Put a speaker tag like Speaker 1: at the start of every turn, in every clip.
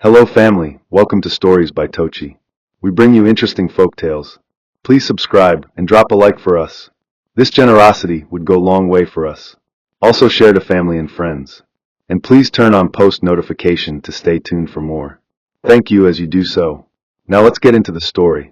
Speaker 1: Hello family, welcome to Stories by Tochi. We bring you interesting folk tales. Please subscribe and drop a like for us. This generosity would go a long way for us. Also share to family and friends. And please turn on post notification to stay tuned for more. Thank you as you do so. Now let's get into the story.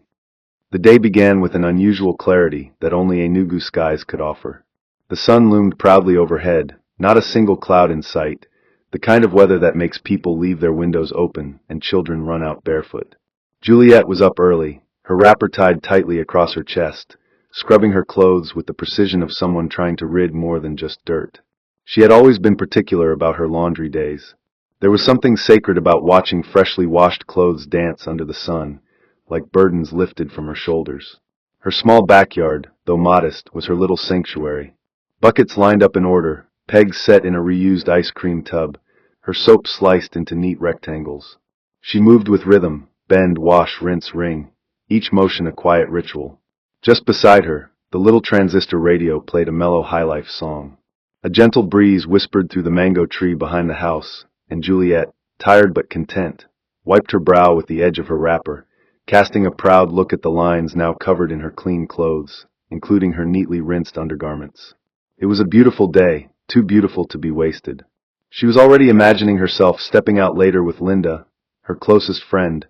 Speaker 1: The day began with an unusual clarity that only Enugu skies could offer. The sun loomed proudly overhead, not a single cloud in sight. The kind of weather that makes people leave their windows open and children run out barefoot. Juliet was up early, her wrapper tied tightly across her chest, scrubbing her clothes with the precision of someone trying to rid more than just dirt. She had always been particular about her laundry days. There was something sacred about watching freshly washed clothes dance under the sun, like burdens lifted from her shoulders. Her small backyard, though modest, was her little sanctuary. Buckets lined up in order, pegs set in a reused ice cream tub, her soap sliced into neat rectangles. She moved with rhythm, bend, wash, rinse, wring, each motion a quiet ritual. Just beside her, the little transistor radio played a mellow highlife song. A gentle breeze whispered through the mango tree behind the house, and Juliet, tired but content, wiped her brow with the edge of her wrapper, casting a proud look at the lines now covered in her clean clothes, including her neatly rinsed undergarments. It was a beautiful day, too beautiful to be wasted. She was already imagining herself stepping out later with Linda, her closest friend,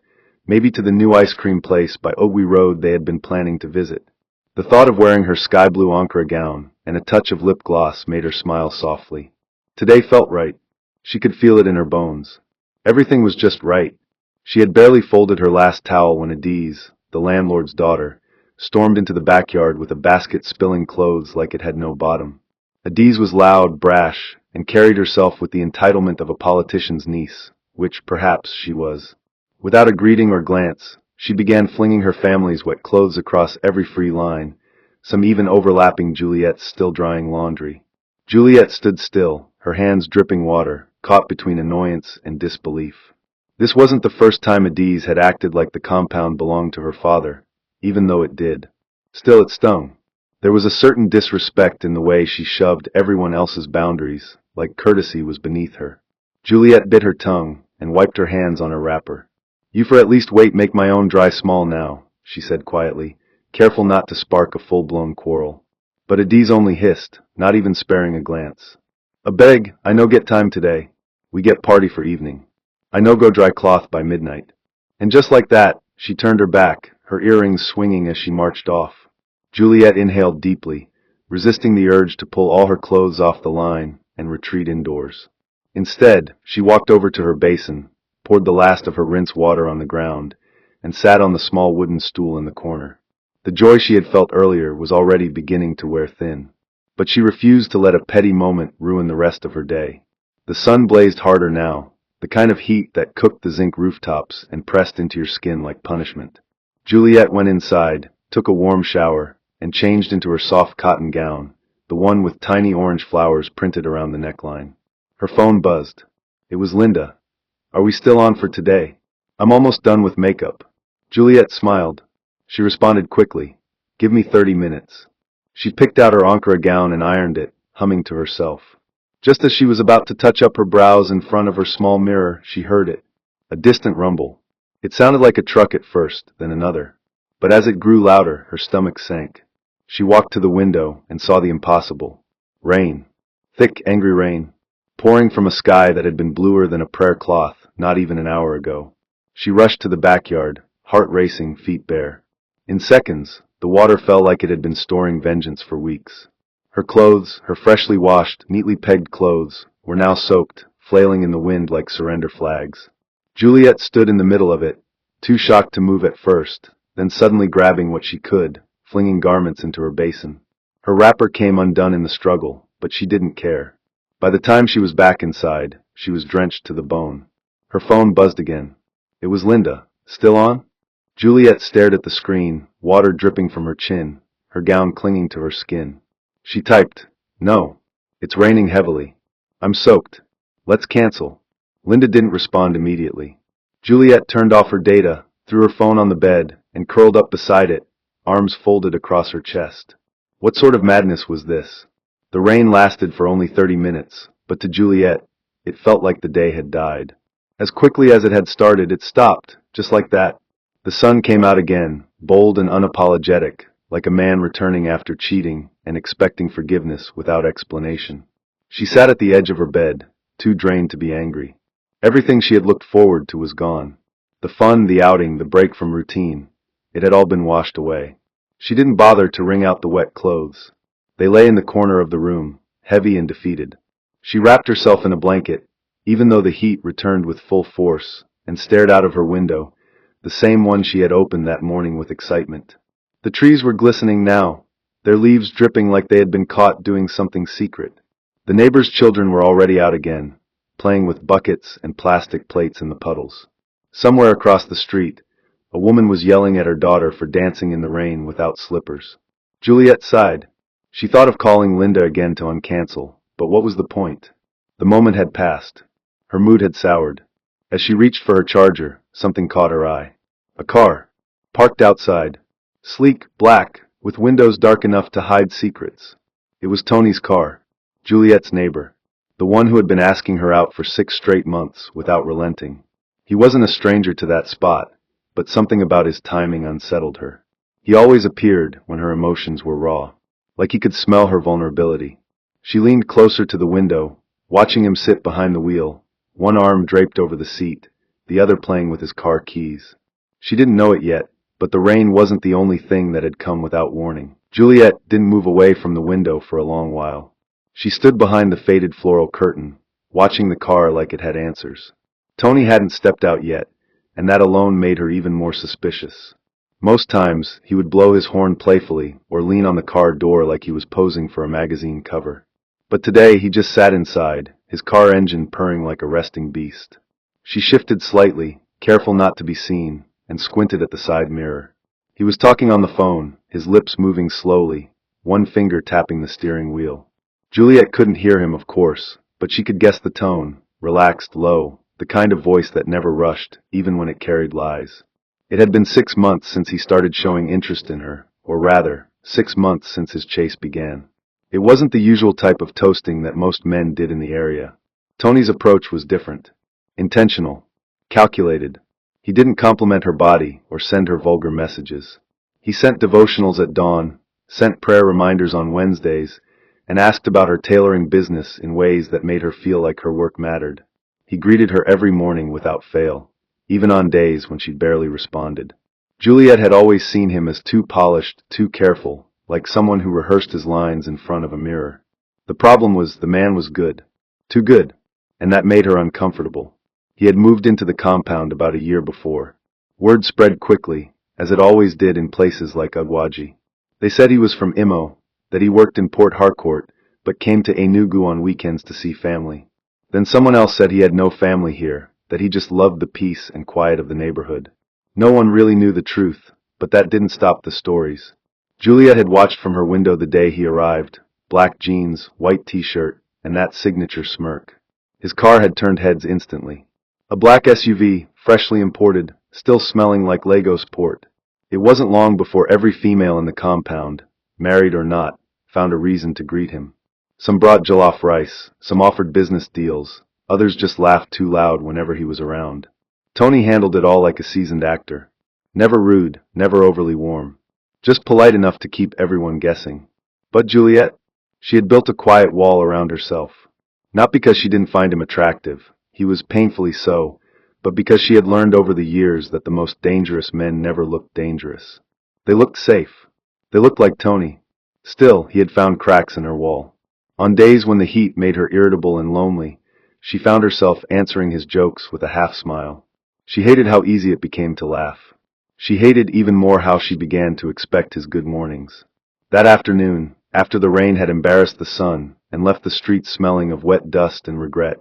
Speaker 1: maybe to the new ice cream place by Ogwe Road they had been planning to visit. The thought of wearing her sky blue Ankara gown and a touch of lip gloss made her smile softly. Today felt right. She could feel it in her bones. Everything was just right. She had barely folded her last towel when Adiz, the landlord's daughter, stormed into the backyard with a basket spilling clothes like it had no bottom. Adiz was loud, brash, and carried herself with the entitlement of a politician's niece, which, perhaps, she was. Without a greeting or glance, she began flinging her family's wet clothes across every free line, some even overlapping Juliet's still-drying laundry. Juliet stood still, her hands dripping water, caught between annoyance and disbelief. This wasn't the first time Adiz had acted like the compound belonged to her father, even though it did. Still, it stung. There was a certain disrespect in the way she shoved everyone else's boundaries, like courtesy was beneath her. Juliet bit her tongue and wiped her hands on her wrapper. "You for at least wait make my own dry small now," she said quietly, careful not to spark a full-blown quarrel. But Adiz only hissed, not even sparing a glance. "A beg, I no get time today. We get party for evening. I no go dry cloth by midnight." And just like that, she turned her back, her earrings swinging as she marched off. Juliet inhaled deeply, resisting the urge to pull all her clothes off the line and retreat indoors. Instead, she walked over to her basin, poured the last of her rinse water on the ground, and sat on the small wooden stool in the corner. The joy she had felt earlier was already beginning to wear thin. But she refused to let a petty moment ruin the rest of her day. The sun blazed harder now, the kind of heat that cooked the zinc rooftops and pressed into your skin like punishment. Juliet went inside, took a warm shower, and changed into her soft cotton gown, the one with tiny orange flowers printed around the neckline. Her phone buzzed. It was Linda. "Are we still on for today? I'm almost done with makeup." Juliet smiled. She responded quickly. "Give me 30 minutes." She picked out her Ankara gown and ironed it, humming to herself. Just as she was about to touch up her brows in front of her small mirror, she heard it. A distant rumble. It sounded like a truck at first, then another. But as it grew louder, her stomach sank. She walked to the window and saw the impossible. Rain. Thick, angry rain. Pouring from a sky that had been bluer than a prayer cloth not even an hour ago. She rushed to the backyard, heart racing, feet bare. In seconds, the water fell like it had been storing vengeance for weeks. Her clothes, her freshly washed, neatly pegged clothes, were now soaked, flailing in the wind like surrender flags. Juliet stood in the middle of it, too shocked to move at first, then suddenly grabbing what she could, flinging garments into her basin. Her wrapper came undone in the struggle, but she didn't care. By the time she was back inside, she was drenched to the bone. Her phone buzzed again. It was Linda. "Still on?" Juliet stared at the screen, water dripping from her chin, her gown clinging to her skin. She typed, "No. It's raining heavily. I'm soaked. Let's cancel." Linda didn't respond immediately. Juliet turned off her data, threw her phone on the bed, and curled up beside it, arms folded across her chest. What sort of madness was this? The rain lasted for only 30 minutes, but to Juliet, it felt like the day had died. As quickly as it had started, it stopped, just like that. The sun came out again, bold and unapologetic, like a man returning after cheating and expecting forgiveness without explanation. She sat at the edge of her bed, too drained to be angry. Everything she had looked forward to was gone. The fun, the outing, the break from routine. It had all been washed away. She didn't bother to wring out the wet clothes. They lay in the corner of the room, heavy and defeated. She wrapped herself in a blanket, even though the heat returned with full force, and stared out of her window, the same one she had opened that morning with excitement. The trees were glistening now, their leaves dripping like they had been caught doing something secret. The neighbors' children were already out again, playing with buckets and plastic plates in the puddles. Somewhere across the street, a woman was yelling at her daughter for dancing in the rain without slippers. Juliet sighed. She thought of calling Linda again to uncancel, but what was the point? The moment had passed. Her mood had soured. As she reached for her charger, something caught her eye. A car, parked outside. Sleek, black, with windows dark enough to hide secrets. It was Tony's car, Juliet's neighbor, the one who had been asking her out for 6 straight months without relenting. He wasn't a stranger to that spot, but something about his timing unsettled her. He always appeared when her emotions were raw, like he could smell her vulnerability. She leaned closer to the window, watching him sit behind the wheel, one arm draped over the seat, the other playing with his car keys. She didn't know it yet, but the rain wasn't the only thing that had come without warning. Juliet didn't move away from the window for a long while. She stood behind the faded floral curtain, watching the car like it had answers. Tony hadn't stepped out yet, and that alone made her even more suspicious. Most times, he would blow his horn playfully or lean on the car door like he was posing for a magazine cover. But today he just sat inside, his car engine purring like a resting beast. She shifted slightly, careful not to be seen, and squinted at the side mirror. He was talking on the phone, his lips moving slowly, one finger tapping the steering wheel. Juliet couldn't hear him, of course, but she could guess the tone, relaxed, low, the kind of voice that never rushed, even when it carried lies. It had been 6 months since he started showing interest in her, or rather, 6 months since his chase began. It wasn't the usual type of toasting that most men did in the area. Tony's approach was different. Intentional. Calculated. He didn't compliment her body or send her vulgar messages. He sent devotionals at dawn, sent prayer reminders on Wednesdays, and asked about her tailoring business in ways that made her feel like her work mattered. He greeted her every morning without fail, even on days when she barely responded. Juliet had always seen him as too polished, too careful, like someone who rehearsed his lines in front of a mirror. The problem was the man was good. Too good. And that made her uncomfortable. He had moved into the compound about a year before. Word spread quickly, as it always did in places like Ugwaji. They said he was from Imo, that he worked in Port Harcourt, but came to Enugu on weekends to see family. Then someone else said he had no family here, that he just loved the peace and quiet of the neighborhood. No one really knew the truth, but that didn't stop the stories. Juliet had watched from her window the day he arrived, black jeans, white t-shirt, and that signature smirk. His car had turned heads instantly. A black SUV, freshly imported, still smelling like Lagos port. It wasn't long before every female in the compound, married or not, found a reason to greet him. Some brought jollof rice, some offered business deals, others just laughed too loud whenever he was around. Tony handled it all like a seasoned actor. Never rude, never overly warm. Just polite enough to keep everyone guessing. But Juliet? She had built a quiet wall around herself. Not because she didn't find him attractive, he was painfully so, but because she had learned over the years that the most dangerous men never looked dangerous. They looked safe. They looked like Tony. Still, he had found cracks in her wall. On days when the heat made her irritable and lonely, she found herself answering his jokes with a half-smile. She hated how easy it became to laugh. She hated even more how she began to expect his good mornings. That afternoon, after the rain had embarrassed the sun and left the streets smelling of wet dust and regret,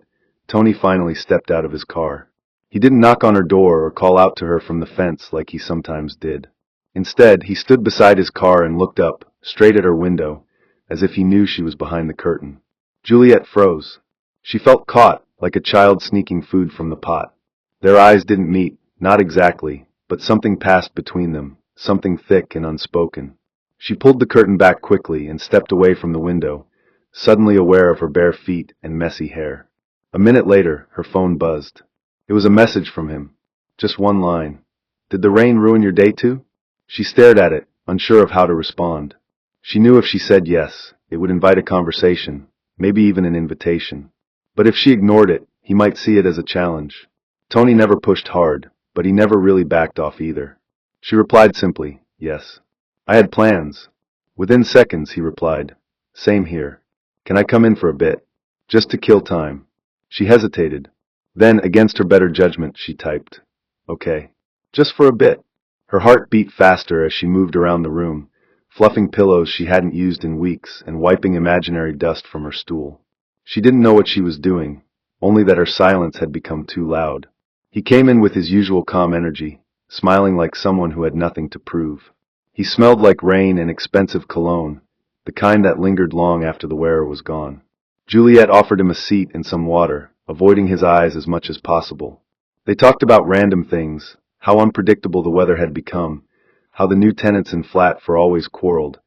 Speaker 1: Tony finally stepped out of his car. He didn't knock on her door or call out to her from the fence like he sometimes did. Instead, he stood beside his car and looked up, straight at her window, as if he knew she was behind the curtain. Juliet froze. She felt caught, like a child sneaking food from the pot. Their eyes didn't meet, not exactly, but something passed between them, something thick and unspoken. She pulled the curtain back quickly and stepped away from the window, suddenly aware of her bare feet and messy hair. A minute later, her phone buzzed. It was a message from him. Just one line. Did the rain ruin your day too? She stared at it, unsure of how to respond. She knew if she said yes, it would invite a conversation, maybe even an invitation. But if she ignored it, he might see it as a challenge. Tony never pushed hard, but he never really backed off either. She replied simply, yes. I had plans. Within seconds, he replied, same here. Can I come in for a bit? Just to kill time. She hesitated. Then, against her better judgment, she typed, okay. Just for a bit. Her heart beat faster as she moved around the room, fluffing pillows she hadn't used in weeks and wiping imaginary dust from her stool. She didn't know what she was doing, only that her silence had become too loud. He came in with his usual calm energy, smiling like someone who had nothing to prove. He smelled like rain and expensive cologne, the kind that lingered long after the wearer was gone. Juliet offered him a seat and some water, avoiding his eyes as much as possible. They talked about random things, how unpredictable the weather had become, how the new tenants in flat 4 always quarreled,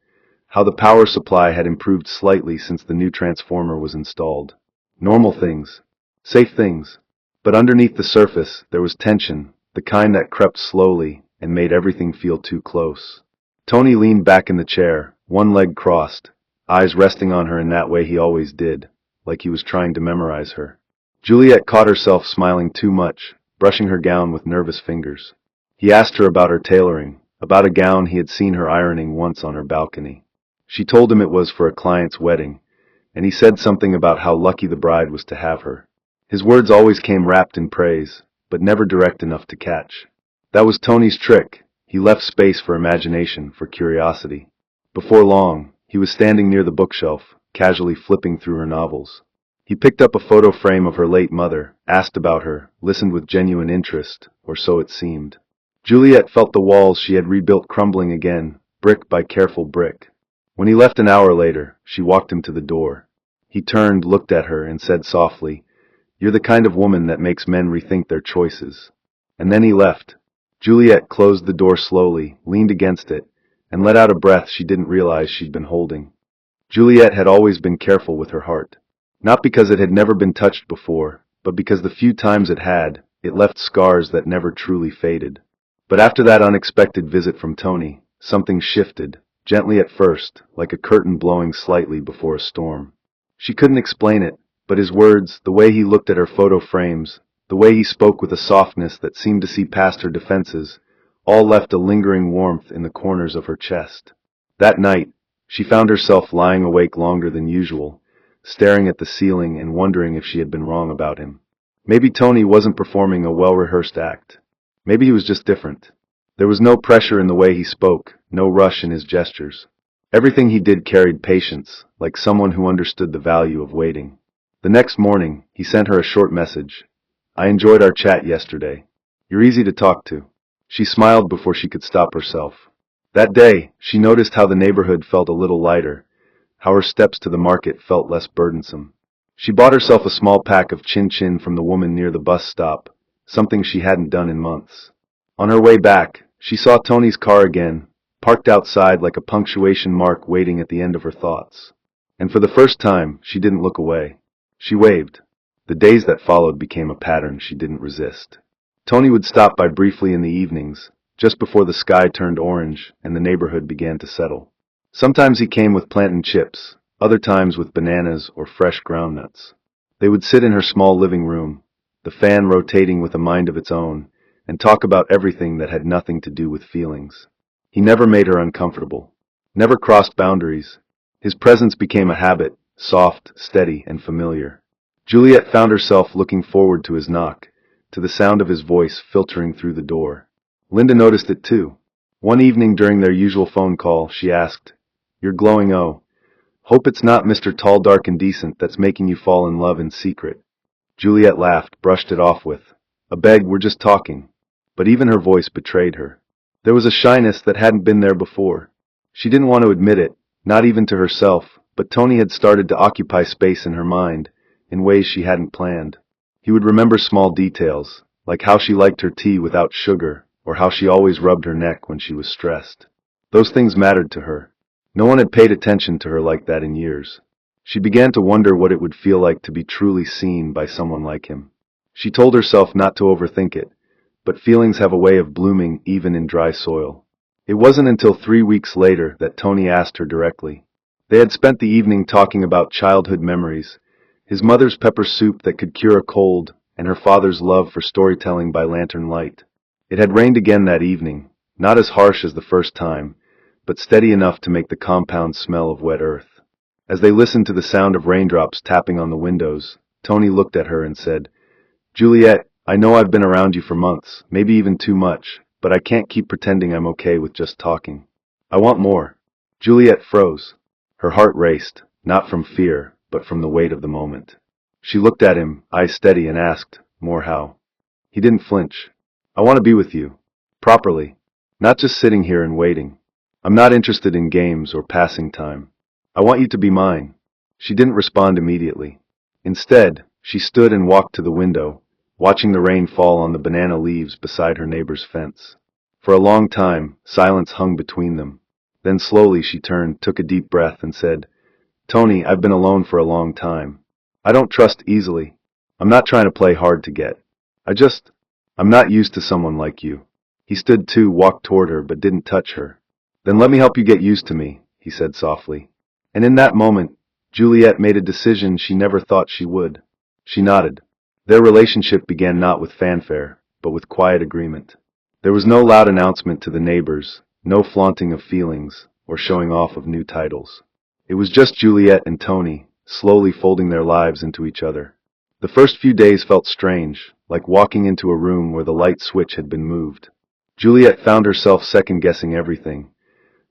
Speaker 1: how the power supply had improved slightly since the new transformer was installed. Normal things. Safe things. But underneath the surface, there was tension, the kind that crept slowly and made everything feel too close. Tony leaned back in the chair, one leg crossed, eyes resting on her in that way he always did, like he was trying to memorize her. Juliet caught herself smiling too much, brushing her gown with nervous fingers. He asked her about her tailoring, about a gown he had seen her ironing once on her balcony. She told him it was for a client's wedding, and he said something about how lucky the bride was to have her. His words always came wrapped in praise, but never direct enough to catch. That was Tony's trick. He left space for imagination, for curiosity. Before long, he was standing near the bookshelf, casually flipping through her novels. He picked up a photo frame of her late mother, asked about her, listened with genuine interest, or so it seemed. Juliet felt the walls she had rebuilt crumbling again, brick by careful brick. When he left an hour later, she walked him to the door. He turned, looked at her, and said softly, "You're the kind of woman that makes men rethink their choices." And then he left. Juliet closed the door slowly, leaned against it, and let out a breath she didn't realize she'd been holding. Juliet had always been careful with her heart. Not because it had never been touched before, but because the few times it had, it left scars that never truly faded. But after that unexpected visit from Tony, something shifted, gently at first, like a curtain blowing slightly before a storm. She couldn't explain it, but his words, the way he looked at her photo frames, the way he spoke with a softness that seemed to see past her defenses, all left a lingering warmth in the corners of her chest. That night, she found herself lying awake longer than usual, staring at the ceiling and wondering if she had been wrong about him. Maybe Tony wasn't performing a well-rehearsed act. Maybe he was just different. There was no pressure in the way he spoke, no rush in his gestures. Everything he did carried patience, like someone who understood the value of waiting. The next morning, he sent her a short message. "I enjoyed our chat yesterday. You're easy to talk to." She smiled before she could stop herself. That day, she noticed how the neighborhood felt a little lighter, how her steps to the market felt less burdensome. She bought herself a small pack of chin-chin from the woman near the bus stop, something she hadn't done in months. On her way back, she saw Tony's car again, parked outside like a punctuation mark waiting at the end of her thoughts. And for the first time, she didn't look away. She waved. The days that followed became a pattern she didn't resist. Tony would stop by briefly in the evenings, just before the sky turned orange and the neighborhood began to settle. Sometimes he came with plantain chips, other times with bananas or fresh groundnuts. They would sit in her small living room, the fan rotating with a mind of its own, and talk about everything that had nothing to do with feelings. He never made her uncomfortable, never crossed boundaries. His presence became a habit, soft, steady, and familiar. Juliet found herself looking forward to his knock, to the sound of his voice filtering through the door. Linda noticed it too. One evening during their usual phone call, she asked, "You're glowing, oh. Hope it's not Mr. Tall, Dark, and Decent that's making you fall in love in secret." Juliet laughed, brushed it off with, "A beg, we're just talking." But even her voice betrayed her. There was a shyness that hadn't been there before. She didn't want to admit it, not even to herself, but Tony had started to occupy space in her mind, in ways she hadn't planned. He would remember small details, like how she liked her tea without sugar, or how she always rubbed her neck when she was stressed. Those things mattered to her. No one had paid attention to her like that in years. She began to wonder what it would feel like to be truly seen by someone like him. She told herself not to overthink it, but feelings have a way of blooming even in dry soil. It wasn't until 3 weeks later that Tony asked her directly. They had spent the evening talking about childhood memories, his mother's pepper soup that could cure a cold, and her father's love for storytelling by lantern light. It had rained again that evening, not as harsh as the first time, but steady enough to make the compound smell of wet earth. As they listened to the sound of raindrops tapping on the windows, Tony looked at her and said, "Juliet, I know I've been around you for months, maybe even too much, but I can't keep pretending I'm okay with just talking. I want more." Juliet froze. Her heart raced, not from fear, but from the weight of the moment. She looked at him, eyes steady, and asked, "More how?" He didn't flinch. "I want to be with you. Properly. Not just sitting here and waiting. I'm not interested in games or passing time. I want you to be mine." She didn't respond immediately. Instead, she stood and walked to the window, watching the rain fall on the banana leaves beside her neighbor's fence. For a long time, silence hung between them. Then slowly she turned, took a deep breath, and said, "Tony, I've been alone for a long time. I don't trust easily. I'm not trying to play hard to get. I'm not used to someone like you." He stood too, walked toward her, but didn't touch her. "Then let me help you get used to me," he said softly. And in that moment, Juliet made a decision she never thought she would. She nodded. Their relationship began not with fanfare, but with quiet agreement. There was no loud announcement to the neighbors, no flaunting of feelings, or showing off of new titles. It was just Juliet and Tony, slowly folding their lives into each other. The first few days felt strange, like walking into a room where the light switch had been moved. Juliet found herself second-guessing everything.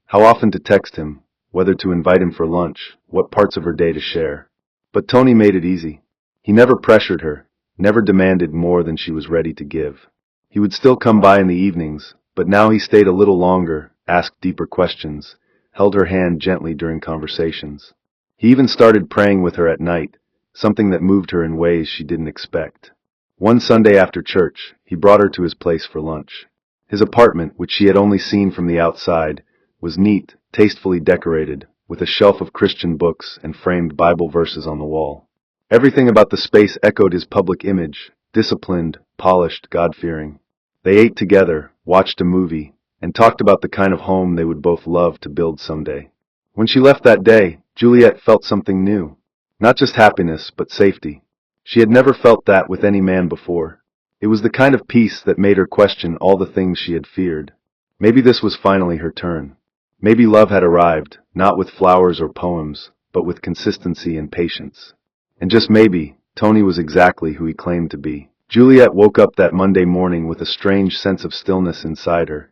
Speaker 1: How often to text him, whether to invite him for lunch, what parts of her day to share. But Tony made it easy. He never pressured her, never demanded more than she was ready to give. He would still come by in the evenings, but now he stayed a little longer, asked deeper questions, held her hand gently during conversations. He even started praying with her at night, something that moved her in ways she didn't expect. One Sunday after church, he brought her to his place for lunch. His apartment, which she had only seen from the outside, was neat, tastefully decorated, with a shelf of Christian books and framed Bible verses on the wall. Everything about the space echoed his public image, disciplined, polished, God-fearing. They ate together, watched a movie, and talked about the kind of home they would both love to build someday. When she left that day, Juliet felt something new. Not just happiness, but safety. She had never felt that with any man before. It was the kind of peace that made her question all the things she had feared. Maybe this was finally her turn. Maybe love had arrived, not with flowers or poems, but with consistency and patience. And just maybe, Tony was exactly who he claimed to be. Juliet woke up that Monday morning with a strange sense of stillness inside her,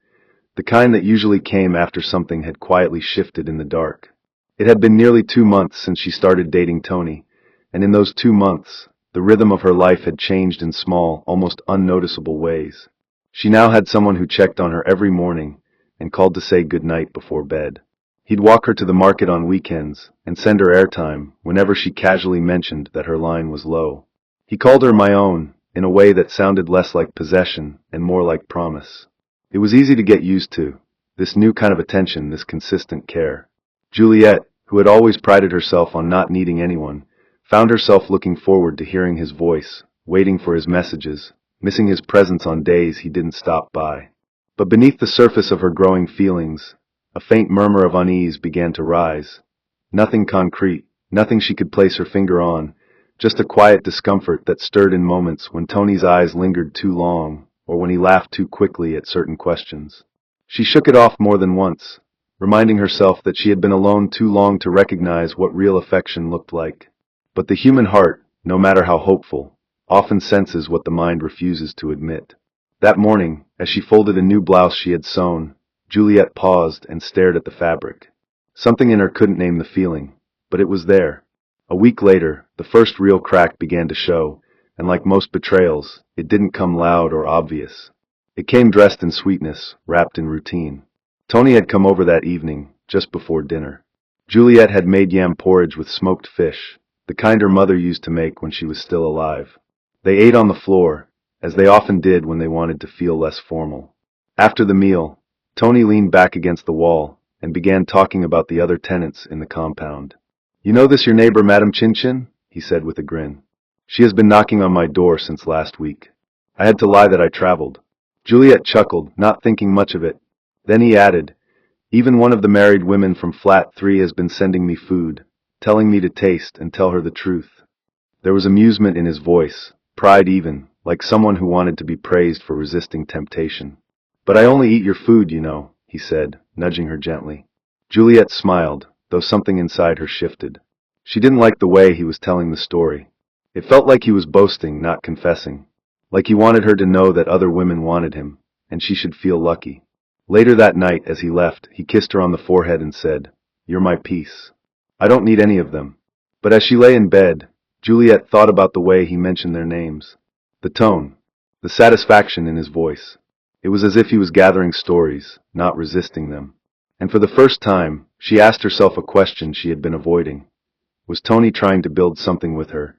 Speaker 1: the kind that usually came after something had quietly shifted in the dark. It had been nearly 2 months since she started dating Tony, and in those 2 months, the rhythm of her life had changed in small, almost unnoticeable ways. She now had someone who checked on her every morning and called to say goodnight before bed. He'd walk her to the market on weekends and send her airtime whenever she casually mentioned that her line was low. He called her my own, in a way that sounded less like possession and more like promise. It was easy to get used to, this new kind of attention, this consistent care. Juliet, who had always prided herself on not needing anyone, found herself looking forward to hearing his voice, waiting for his messages, missing his presence on days he didn't stop by. But beneath the surface of her growing feelings, a faint murmur of unease began to rise. Nothing concrete, nothing she could place her finger on, just a quiet discomfort that stirred in moments when Tony's eyes lingered too long, or when he laughed too quickly at certain questions. She shook it off more than once, reminding herself that she had been alone too long to recognize what real affection looked like. But the human heart, no matter how hopeful, often senses what the mind refuses to admit. That morning, as she folded a new blouse she had sewn, Juliet paused and stared at the fabric. Something in her couldn't name the feeling, but it was there. A week later, the first real crack began to show, and like most betrayals, it didn't come loud or obvious. It came dressed in sweetness, wrapped in routine. Tony had come over that evening, just before dinner. Juliet had made yam porridge with smoked fish, the kind her mother used to make when she was still alive. They ate on the floor, as they often did when they wanted to feel less formal. After the meal, Tony leaned back against the wall and began talking about the other tenants in the compound. "You know this your neighbor, Madame Chin Chin?" he said with a grin. She has been knocking on my door since last week. I had to lie that I traveled. Juliet chuckled, not thinking much of it. Then he added, even one of the married women from Flat 3 has been sending me food, telling me to taste and tell her the truth. There was amusement in his voice, pride even, like someone who wanted to be praised for resisting temptation. But I only eat your food, you know, he said, nudging her gently. Juliet smiled, though something inside her shifted. She didn't like the way he was telling the story. It felt like he was boasting, not confessing. Like he wanted her to know that other women wanted him, and she should feel lucky. Later that night, as he left, he kissed her on the forehead and said, "You're my peace. I don't need any of them." But as she lay in bed, Juliet thought about the way he mentioned their names. The tone, the satisfaction in his voice. It was as if he was gathering stories, not resisting them. And for the first time, she asked herself a question she had been avoiding. Was Tony trying to build something with her,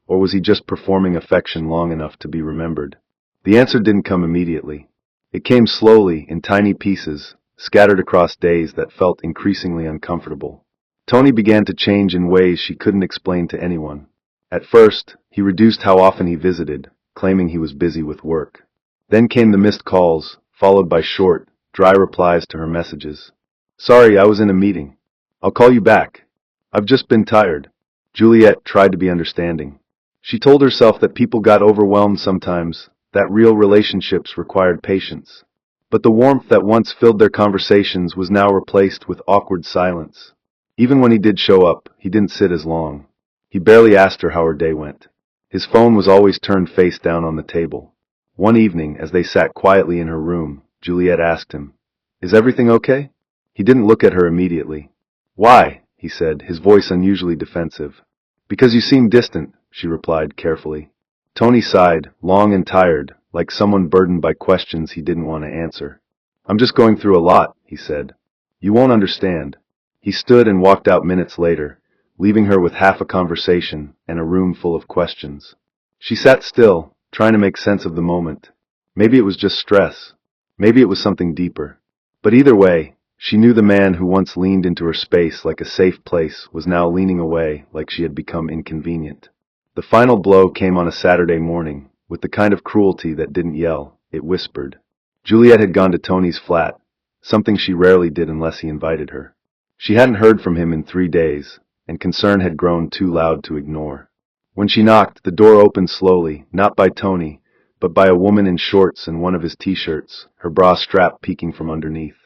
Speaker 1: or was he just performing affection long enough to be remembered? The answer didn't come immediately. It came slowly, in tiny pieces, scattered across days that felt increasingly uncomfortable. Tony began to change in ways she couldn't explain to anyone. At first, he reduced how often he visited, claiming he was busy with work. Then came the missed calls, followed by short, dry replies to her messages. "Sorry, I was in a meeting. I'll call you back. I've just been tired." Juliet tried to be understanding. She told herself that people got overwhelmed sometimes, that real relationships required patience. But the warmth that once filled their conversations was now replaced with awkward silence. Even when he did show up, he didn't sit as long. He barely asked her how her day went. His phone was always turned face down on the table. One evening, as they sat quietly in her room, Juliet asked him, "Is everything okay?" He didn't look at her immediately. "Why?" he said, his voice unusually defensive. "Because you seem distant," she replied carefully. Tony sighed, long and tired, like someone burdened by questions he didn't want to answer. "I'm just going through a lot," he said. "You won't understand." He stood and walked out minutes later, leaving her with half a conversation and a room full of questions. She sat still, trying to make sense of the moment. Maybe it was just stress. Maybe it was something deeper. But either way, she knew the man who once leaned into her space like a safe place was now leaning away like she had become inconvenient. The final blow came on a Saturday morning, with the kind of cruelty that didn't yell, it whispered. Juliet had gone to Tony's flat, something she rarely did unless he invited her. She hadn't heard from him in 3 days, and concern had grown too loud to ignore. When she knocked, the door opened slowly, not by Tony, but by a woman in shorts and one of his t-shirts, her bra strap peeking from underneath.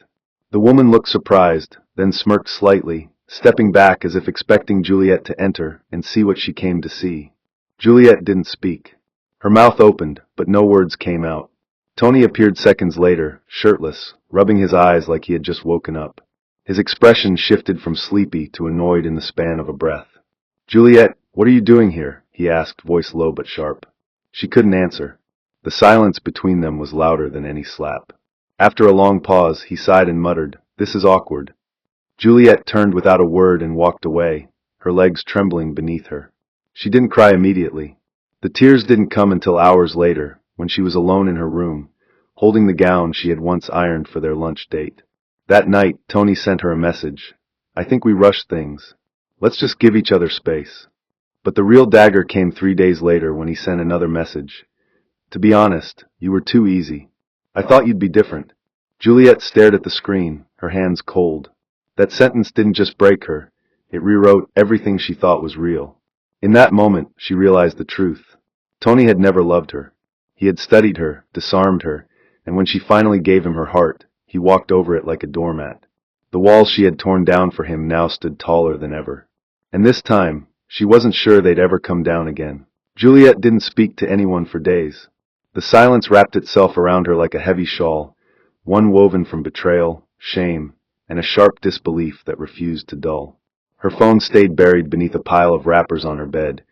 Speaker 1: The woman looked surprised, then smirked slightly, stepping back as if expecting Juliet to enter and see what she came to see. Juliet didn't speak. Her mouth opened, but no words came out. Tony appeared seconds later, shirtless, rubbing his eyes like he had just woken up. His expression shifted from sleepy to annoyed in the span of a breath. "Juliet, what are you doing here?" he asked, voice low but sharp. She couldn't answer. The silence between them was louder than any slap. After a long pause, he sighed and muttered, "This is awkward." Juliet turned without a word and walked away, her legs trembling beneath her. She didn't cry immediately. The tears didn't come until hours later, when she was alone in her room, holding the gown she had once ironed for their lunch date. That night, Tony sent her a message. "I think we rushed things. Let's just give each other space." But the real dagger came 3 days later when he sent another message. "To be honest, you were too easy. I thought you'd be different." Juliet stared at the screen, her hands cold. That sentence didn't just break her, it rewrote everything she thought was real. In that moment, she realized the truth. Tony had never loved her. He had studied her, disarmed her, and when she finally gave him her heart, he walked over it like a doormat. The walls she had torn down for him now stood taller than ever. And this time, she wasn't sure they'd ever come down again. Juliet didn't speak to anyone for days. The silence wrapped itself around her like a heavy shawl, one woven from betrayal, shame, and a sharp disbelief that refused to dull. Her phone stayed buried beneath a pile of wrappers on her bed,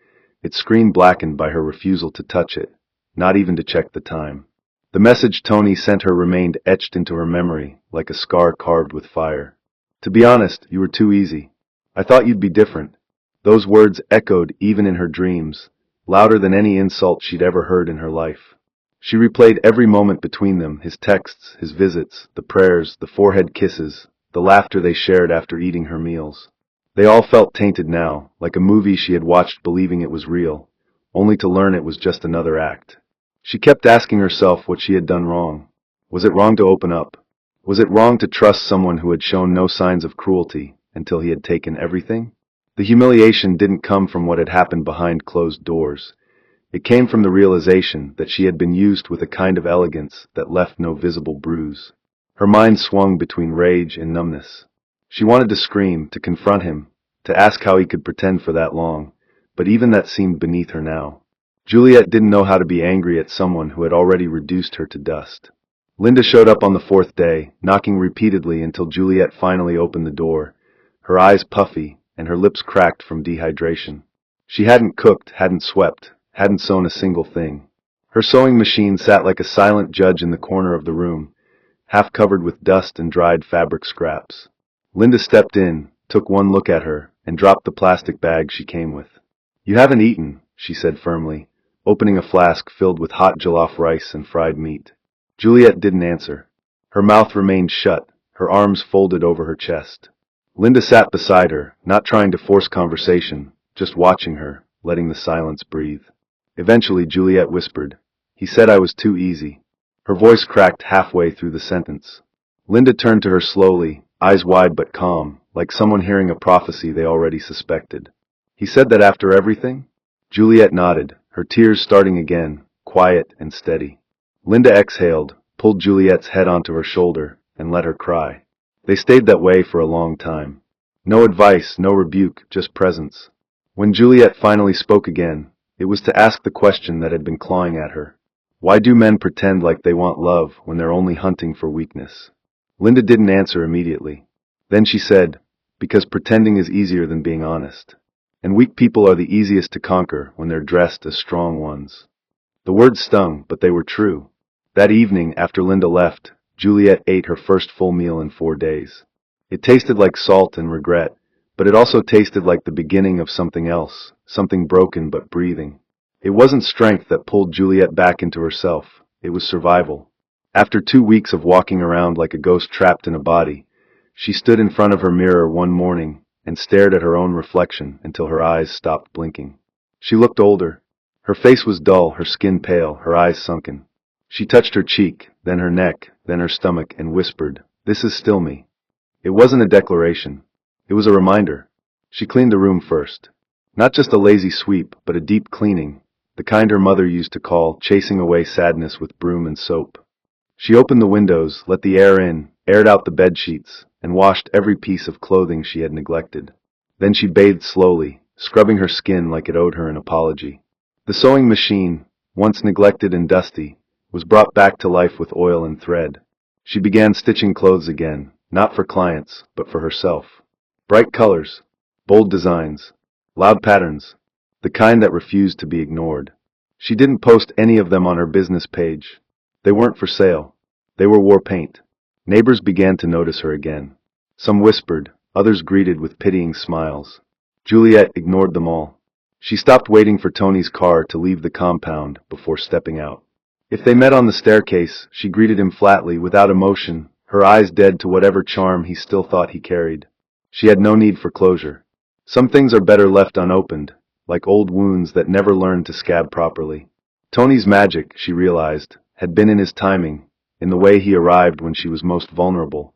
Speaker 1: its screen blackened by her refusal to touch it, not even to check the time. The message Tony sent her remained etched into her memory, like a scar carved with fire. "To be honest, you were too easy. I thought you'd be different." Those words echoed even in her dreams, louder than any insult she'd ever heard in her life. She replayed every moment between them, his texts, his visits, the prayers, the forehead kisses, the laughter they shared after eating her meals. They all felt tainted now, like a movie she had watched believing it was real, only to learn it was just another act. She kept asking herself what she had done wrong. Was it wrong to open up? Was it wrong to trust someone who had shown no signs of cruelty until he had taken everything? The humiliation didn't come from what had happened behind closed doors. It came from the realization that she had been used with a kind of elegance that left no visible bruise. Her mind swung between rage and numbness. She wanted to scream, to confront him, to ask how he could pretend for that long, but even that seemed beneath her now. Juliet didn't know how to be angry at someone who had already reduced her to dust. Linda showed up on the fourth day, knocking repeatedly until Juliet finally opened the door, her eyes puffy and her lips cracked from dehydration. She hadn't cooked, hadn't swept, hadn't sewn a single thing. Her sewing machine sat like a silent judge in the corner of the room, half covered with dust and dried fabric scraps. Linda stepped in, took one look at her, and dropped the plastic bag she came with. "You haven't eaten," she said firmly, opening a flask filled with hot jollof rice and fried meat. Juliet didn't answer. Her mouth remained shut, her arms folded over her chest. Linda sat beside her, not trying to force conversation, just watching her, letting the silence breathe. Eventually Juliet whispered, "He said I was too easy." Her voice cracked halfway through the sentence. Linda turned to her slowly, eyes wide but calm, like someone hearing a prophecy they already suspected. "He said that after everything?" Juliet nodded, her tears starting again, quiet and steady. Linda exhaled, pulled Juliet's head onto her shoulder, and let her cry. They stayed that way for a long time. No advice, no rebuke, just presence. When Juliet finally spoke again, it was to ask the question that had been clawing at her. Why do men pretend like they want love when they're only hunting for weakness? Linda didn't answer immediately. Then she said, "Because pretending is easier than being honest. And weak people are the easiest to conquer when they're dressed as strong ones." The words stung, but they were true. That evening, after Linda left, Juliet ate her first full meal in 4 days. It tasted like salt and regret, but it also tasted like the beginning of something else, something broken but breathing. It wasn't strength that pulled Juliet back into herself, it was survival. After 2 weeks of walking around like a ghost trapped in a body, she stood in front of her mirror one morning and stared at her own reflection until her eyes stopped blinking. She looked older. Her face was dull, her skin pale, her eyes sunken. She touched her cheek, then her neck, then her stomach, and whispered, "This is still me." It wasn't a declaration. It was a reminder. She cleaned the room first. Not just a lazy sweep, but a deep cleaning, the kind her mother used to call chasing away sadness with broom and soap. She opened the windows, let the air in, aired out the bed sheets, and washed every piece of clothing she had neglected. Then she bathed slowly, scrubbing her skin like it owed her an apology. The sewing machine, once neglected and dusty, was brought back to life with oil and thread. She began stitching clothes again, not for clients, but for herself. Bright colors, bold designs, loud patterns, the kind that refused to be ignored. She didn't post any of them on her business page. They weren't for sale. They were war paint. Neighbors began to notice her again. Some whispered, others greeted with pitying smiles. Juliet ignored them all. She stopped waiting for Tony's car to leave the compound before stepping out. If they met on the staircase, she greeted him flatly, without emotion, her eyes dead to whatever charm he still thought he carried. She had no need for closure. Some things are better left unopened, like old wounds that never learned to scab properly. Tony's magic, she realized, had been in his timing, in the way he arrived when she was most vulnerable,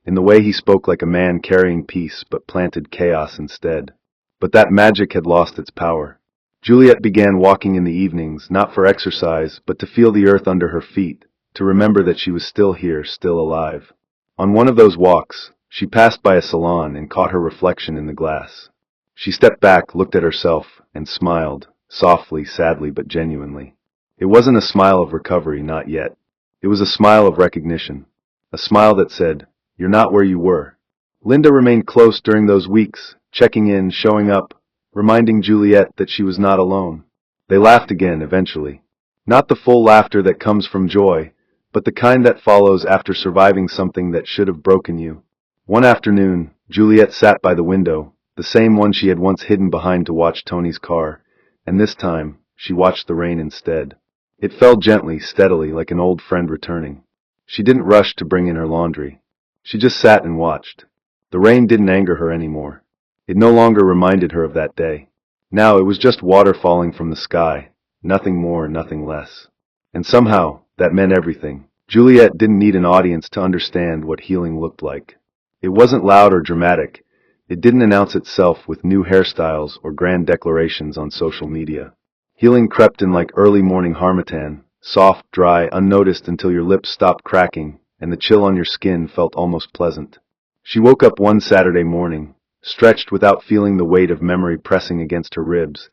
Speaker 1: in the way he spoke like a man carrying peace but planted chaos instead. But that magic had lost its power. Juliet began walking in the evenings, not for exercise, but to feel the earth under her feet, to remember that she was still here, still alive. On one of those walks, she passed by a salon and caught her reflection in the glass. She stepped back, looked at herself, and smiled, softly, sadly, but genuinely. It wasn't a smile of recovery, not yet. It was a smile of recognition. A smile that said, "You're not where you were." Linda remained close during those weeks, checking in, showing up, reminding Juliet that she was not alone. They laughed again, eventually. Not the full laughter that comes from joy, but the kind that follows after surviving something that should have broken you. One afternoon, Juliet sat by the window, the same one she had once hidden behind to watch Tony's car, and this time, she watched the rain instead. It fell gently, steadily, like an old friend returning. She didn't rush to bring in her laundry. She just sat and watched. The rain didn't anger her anymore. It no longer reminded her of that day. Now it was just water falling from the sky, nothing more, nothing less. And somehow, that meant everything. Juliet didn't need an audience to understand what healing looked like. It wasn't loud or dramatic. It didn't announce itself with new hairstyles or grand declarations on social media. Healing crept in like early morning harmattan, soft, dry, unnoticed until your lips stopped cracking and the chill on your skin felt almost pleasant. She woke up one Saturday morning, stretched without feeling the weight of memory pressing against her ribs,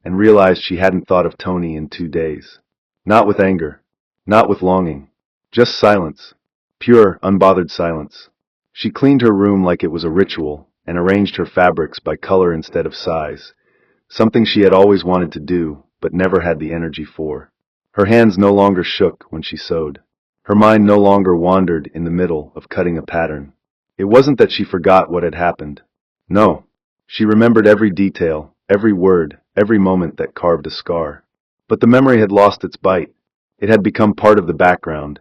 Speaker 1: and realized she hadn't thought of Tony in 2 days. Not with anger, not with longing, just silence. Pure, unbothered silence. She cleaned her room like it was a ritual, and arranged her fabrics by color instead of size, something she had always wanted to do, but never had the energy for. Her hands no longer shook when she sewed. Her mind no longer wandered in the middle of cutting a pattern. It wasn't that she forgot what had happened. No. She remembered every detail, every word, every moment that carved a scar. But the memory had lost its bite. It had become part of the background,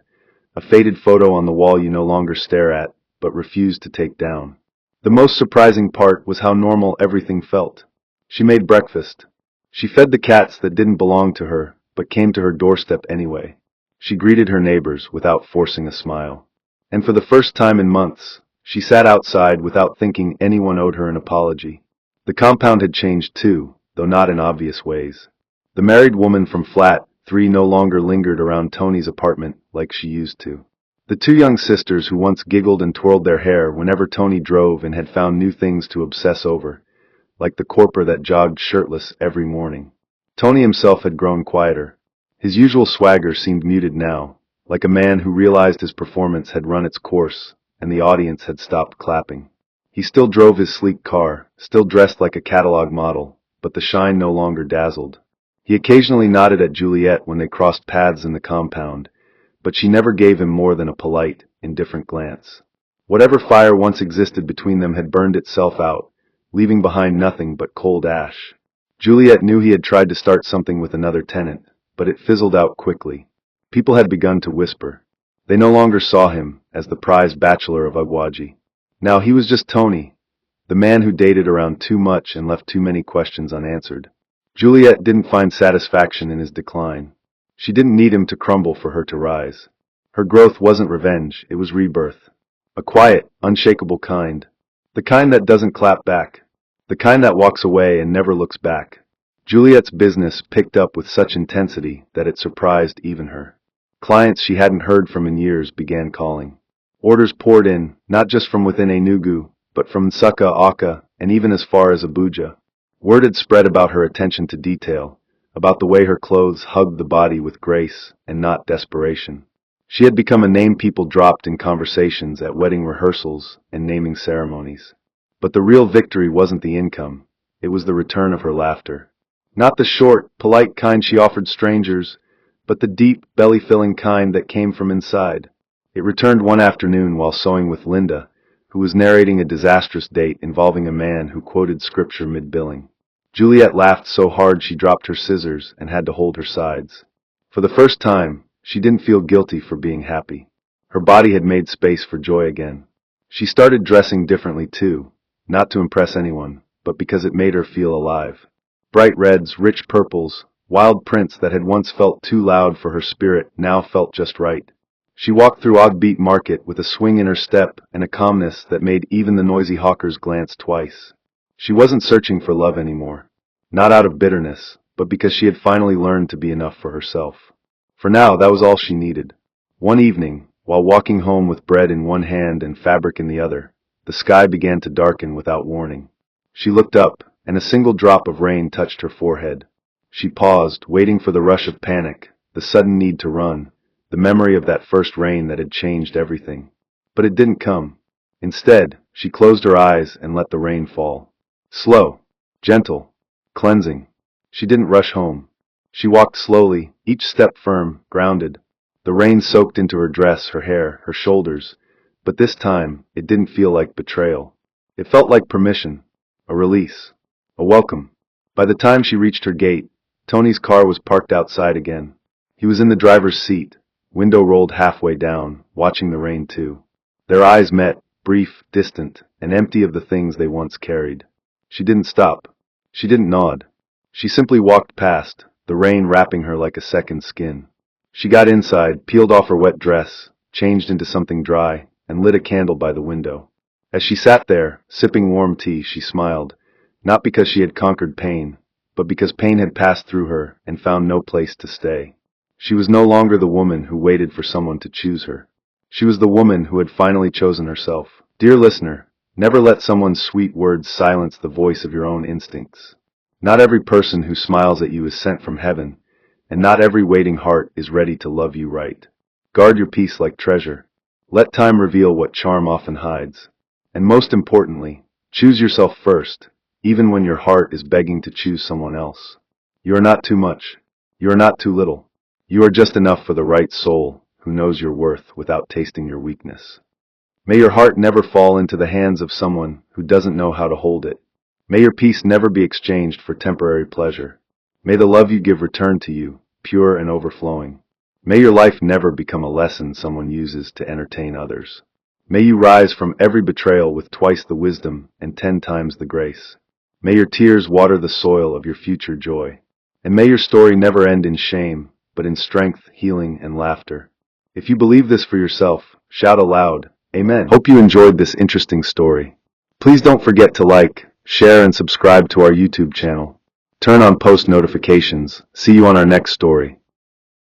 Speaker 1: a faded photo on the wall you no longer stare at, but refuse to take down. The most surprising part was how normal everything felt. She made breakfast. She fed the cats that didn't belong to her, but came to her doorstep anyway. She greeted her neighbors without forcing a smile. And for the first time in months, she sat outside without thinking anyone owed her an apology. The compound had changed too, though not in obvious ways. The married woman from Flat 3 no longer lingered around Tony's apartment like she used to. The two young sisters who once giggled and twirled their hair whenever Tony drove and had found new things to obsess over, like the corporal that jogged shirtless every morning. Tony himself had grown quieter. His usual swagger seemed muted now, like a man who realized his performance had run its course and the audience had stopped clapping. He still drove his sleek car, still dressed like a catalog model, but the shine no longer dazzled. He occasionally nodded at Juliet when they crossed paths in the compound, but she never gave him more than a polite, indifferent glance. Whatever fire once existed between them had burned itself out, leaving behind nothing but cold ash. Juliet knew he had tried to start something with another tenant, but it fizzled out quickly. People had begun to whisper. They no longer saw him as the prized bachelor of Agwaji. Now he was just Tony, the man who dated around too much and left too many questions unanswered. Juliet didn't find satisfaction in his decline. She didn't need him to crumble for her to rise. Her growth wasn't revenge, it was rebirth. A quiet, unshakable kind. The kind that doesn't clap back. The kind that walks away and never looks back. Juliet's business picked up with such intensity that it surprised even her. Clients she hadn't heard from in years began calling. Orders poured in, not just from within Enugu, but from Nsukka, Awka, and even as far as Abuja. Word had spread about her attention to detail, about the way her clothes hugged the body with grace and not desperation. She had become a name people dropped in conversations at wedding rehearsals and naming ceremonies. But the real victory wasn't the income, it was the return of her laughter. Not the short, polite kind she offered strangers, but the deep, belly-filling kind that came from inside. It returned one afternoon while sewing with Linda, who was narrating a disastrous date involving a man who quoted scripture mid-billing. Juliet laughed so hard she dropped her scissors and had to hold her sides. For the first time, she didn't feel guilty for being happy. Her body had made space for joy again. She started dressing differently too, not to impress anyone, but because it made her feel alive. Bright reds, rich purples, wild prints that had once felt too loud for her spirit now felt just right. She walked through Ogbeat Market with a swing in her step and a calmness that made even the noisy hawkers glance twice. She wasn't searching for love anymore. Not out of bitterness, but because she had finally learned to be enough for herself. For now, that was all she needed. One evening, while walking home with bread in one hand and fabric in the other, the sky began to darken without warning. She looked up, and a single drop of rain touched her forehead. She paused, waiting for the rush of panic, the sudden need to run, the memory of that first rain that had changed everything. But it didn't come. Instead, she closed her eyes and let the rain fall. Slow, gentle, cleansing. She didn't rush home. She walked slowly, each step firm, grounded. The rain soaked into her dress, her hair, her shoulders, but this time it didn't feel like betrayal. It felt like permission, a release, a welcome. By the time she reached her gate, Tony's car was parked outside again. He was in the driver's seat, window rolled halfway down, watching the rain too. Their eyes met, brief, distant, and empty of the things they once carried. She didn't stop. She didn't nod. She simply walked past, the rain wrapping her like a second skin. She got inside, peeled off her wet dress, changed into something dry, and lit a candle by the window. As she sat there, sipping warm tea, she smiled, not because she had conquered pain, but because pain had passed through her and found no place to stay. She was no longer the woman who waited for someone to choose her. She was the woman who had finally chosen herself. Dear listener, never let someone's sweet words silence the voice of your own instincts. Not every person who smiles at you is sent from heaven, and not every waiting heart is ready to love you right. Guard your peace like treasure. Let time reveal what charm often hides. And most importantly, choose yourself first, even when your heart is begging to choose someone else. You are not too much. You are not too little. You are just enough for the right soul who knows your worth without tasting your weakness. May your heart never fall into the hands of someone who doesn't know how to hold it. May your peace never be exchanged for temporary pleasure. May the love you give return to you, pure and overflowing. May your life never become a lesson someone uses to entertain others. May you rise from every betrayal with twice the wisdom and 10 times the grace. May your tears water the soil of your future joy. And may your story never end in shame, but in strength, healing, and laughter. If you believe this for yourself, shout aloud, Amen. Hope you enjoyed this interesting story. Please don't forget to like, share, and subscribe to our YouTube channel. Turn on post notifications. See you on our next story.